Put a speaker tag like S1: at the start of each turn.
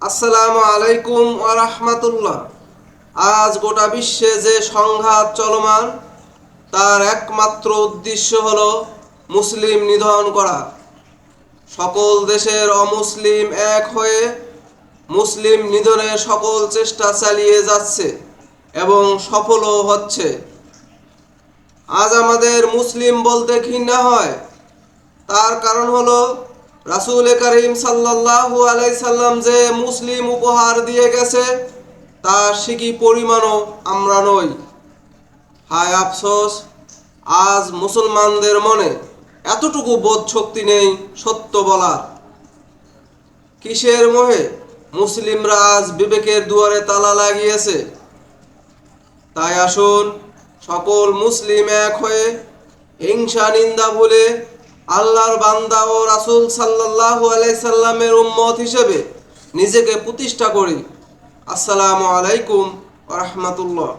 S1: আসসালামু আলাইকুম ওয়া রাহমাতুল্লাহ। আজ গোটা বিশ্বে যে সংঘাত চলমান, তার একমাত্র উদ্দেশ্য হলো মুসলিম নিধন করা। সকল দেশের অমুসলিম এক হয়ে মুসলিম নিধনের সকল চেষ্টা চালিয়ে যাচ্ছে এবং সফলও হচ্ছে। আজ আমাদের মুসলিম বলতে ঘৃণা হয়, তার কারণ হলো রাসূল করিম সাল্লাল্লাহু আলাইহি সাল্লাম যে মুসলিম উপহার দিয়ে গেছে, তার সিকি পরিমাণও আমরা নই। হায় আফসোস, আজ মুসলমানদের মনে এতটুকু বোধ শক্তি নেই সত্য বলার। কিসের মোহে মুসলিমরা আজ বিবেকের দুয়ারে তালা লাগিয়েছে? তাই আসুন সকল মুসলিম এক হয়ে হিংসা নিন্দা ভুলে আল্লাহর বান্দা ও রাসূল সাল্লাল্লাহু আলাইহি সাল্লামের উম্মত হিসেবে নিজেকে প্রতিষ্ঠা করি। আসসালামু আলাইকুম ওয়া রাহমাতুল্লাহ।